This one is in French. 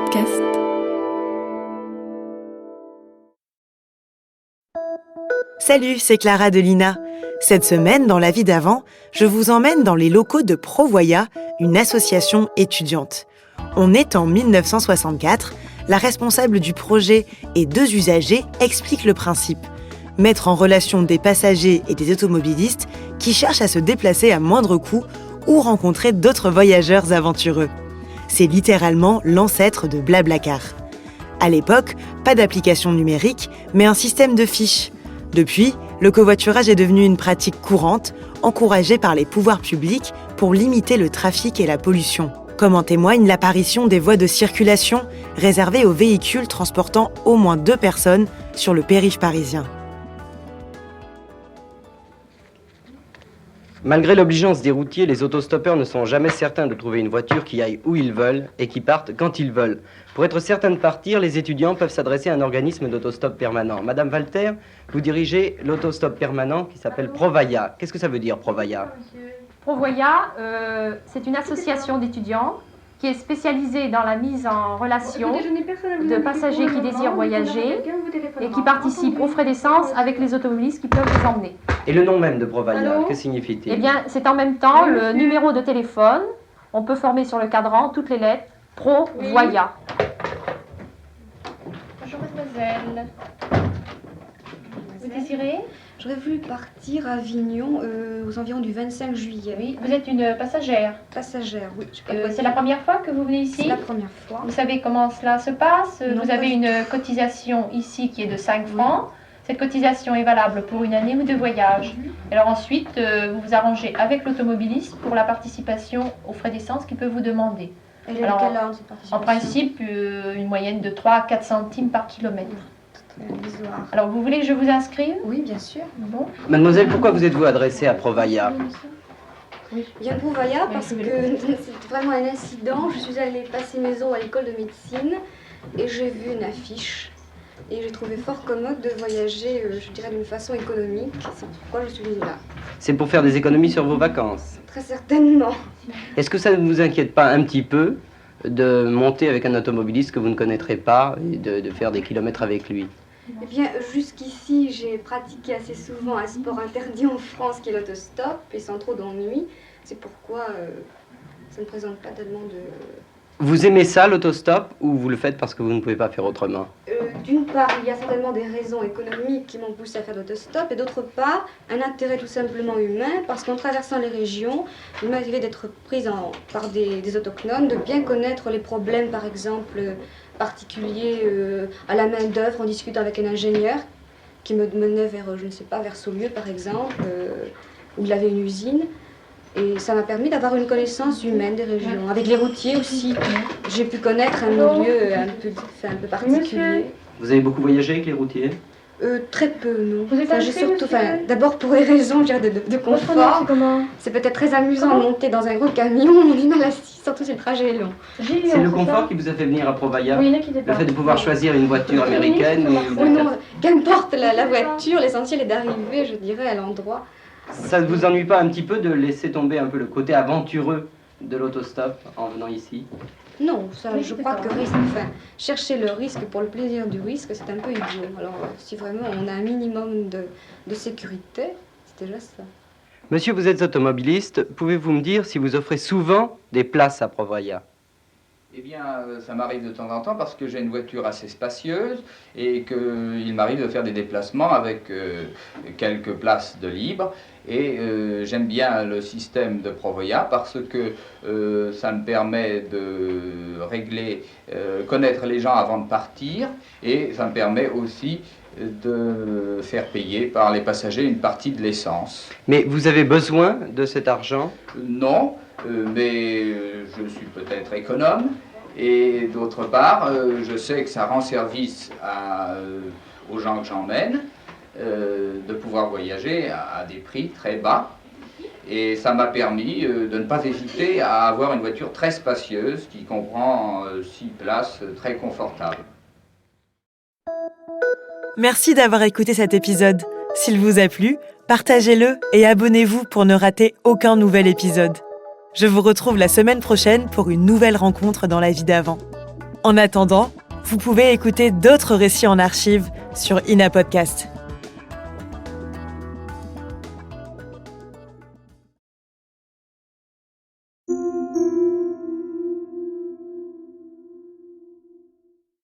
podcast. Salut, c'est Clara de l'INA. Cette semaine, dans La vie d'avant, je vous emmène dans les locaux de Provoya, une association étudiante. On est en 1964, la responsable du projet et 2 usagers expliquent le principe. Mettre en relation des passagers et des automobilistes qui cherchent à se déplacer à moindre coût ou rencontrer d'autres voyageurs aventureux. C'est littéralement l'ancêtre de Blablacar. À l'époque, pas d'application numérique, mais un système de fiches. Depuis, le covoiturage est devenu une pratique courante, encouragée par les pouvoirs publics pour limiter le trafic et la pollution. Comme en témoigne l'apparition des voies de circulation réservées aux véhicules transportant au moins 2 personnes sur le périph' parisien. Malgré l'obligeance des routiers, les autostoppeurs ne sont jamais certains de trouver une voiture qui aille où ils veulent et qui parte quand ils veulent. Pour être certains de partir, les étudiants peuvent s'adresser à un organisme d'autostop permanent. Madame Walter, vous dirigez l'autostop permanent qui s'appelle Provoya. Qu'est-ce que ça veut dire, Provoya ? Provoya, c'est une association d'étudiants qui est spécialisée dans la mise en relation de passagers qui désirent voyager et qui participent aux frais d'essence avec les automobilistes qui peuvent les emmener. Et le nom même de Provoya, que signifie-t-il ? Eh bien, c'est en même temps le numéro de téléphone. On peut former sur le cadran toutes les lettres Provoya. Bonjour mademoiselle. Vous désirez ? J'aurais voulu partir à Avignon aux environs du 25 juillet. Oui, vous êtes une passagère. Passagère, oui. C'est la première fois que vous venez ici ? C'est la première fois. Vous savez comment cela se passe ? Non, vous avez pas une cotisation ici qui est de 5 francs. Cette cotisation est valable pour une année ou 2 voyages. Alors ensuite, vous vous arrangez avec l'automobiliste pour la participation aux frais d'essence qu'il peut vous demander. Et Alors, quelle heure, cette participation ? En principe, une moyenne de 3 à 4 centimes par kilomètre. Provisoire. Alors vous voulez que je vous inscrive ? Oui, bien sûr. Bon. Mademoiselle, pourquoi vous êtes-vous adressée à Provoya ? Bien Provoya parce que c'est vraiment un incident. Je suis allée passer mes os à l'école de médecine et j'ai vu une affiche. Et j'ai trouvé fort commode de voyager, je dirais, d'une façon économique. C'est pourquoi je suis venue là. C'est pour faire des économies sur vos vacances. Très certainement. Est-ce que ça ne vous inquiète pas un petit peu de monter avec un automobiliste que vous ne connaîtrez pas et de faire des kilomètres avec lui ? Eh bien, jusqu'ici, j'ai pratiqué assez souvent un sport interdit en France qui est l'autostop, et sans trop d'ennui. C'est pourquoi ça ne présente pas tellement de... Vous aimez ça, l'autostop, ou vous le faites parce que vous ne pouvez pas faire autrement ? D'une part, il y a certainement des raisons économiques qui m'ont poussé à faire l'autostop, et d'autre part, un intérêt tout simplement humain, parce qu'en traversant les régions, il m'est arrivé d'être prise par des autochtones, de bien connaître les problèmes, par exemple, particuliers à la main-d'œuvre, en discutant avec un ingénieur qui me menait vers, je ne sais pas, vers Saulieu, par exemple, où il avait une usine. Et ça m'a permis d'avoir une connaissance humaine des régions. Avec les routiers aussi, j'ai pu connaître un milieu un peu particulier. Vous avez beaucoup voyagé avec les routiers ? Très peu, non. Vous êtes J'ai inscrit, surtout, monsieur ? d'abord pour des raisons je dirais, de confort. C'est peut-être très amusant de monter dans un gros camion, on est mal assis, surtout si le trajet est long. C'est le confort qui vous a fait venir à Provoya ? Oui, n'inquiétez pas. Le fait de pouvoir choisir une voiture américaine ou... Oui, non, qu'importe la voiture, l'essentiel est d'arriver, je dirais, à l'endroit. Ça ne vous ennuie pas un petit peu de laisser tomber un peu le côté aventureux de l'autostop en venant ici ? Non, ça, Oui, je c'est crois ça. que chercher le risque pour le plaisir du risque, c'est un peu idiot. Alors, si vraiment on a un minimum de sécurité, c'est déjà ça. Monsieur, vous êtes automobiliste. Pouvez-vous me dire si vous offrez souvent des places à Provoya ? Eh bien, ça m'arrive de temps en temps parce que j'ai une voiture assez spacieuse et qu'il m'arrive de faire des déplacements avec quelques places de libre. Et j'aime bien le système de Provoya parce que ça me permet de connaître les gens avant de partir, et ça me permet aussi de faire payer par les passagers une partie de l'essence. Mais vous avez besoin de cet argent ? Non, mais je suis peut-être économe, et d'autre part, je sais que ça rend service aux gens que j'emmène, de pouvoir voyager à des prix très bas, et ça m'a permis de ne pas hésiter à avoir une voiture très spacieuse qui comprend 6 places très confortables. Merci d'avoir écouté cet épisode. S'il vous a plu, partagez-le et abonnez-vous pour ne rater aucun nouvel épisode. Je vous retrouve la semaine prochaine pour une nouvelle rencontre dans La vie d'avant. En attendant, vous pouvez écouter d'autres récits en archive sur INA Podcast.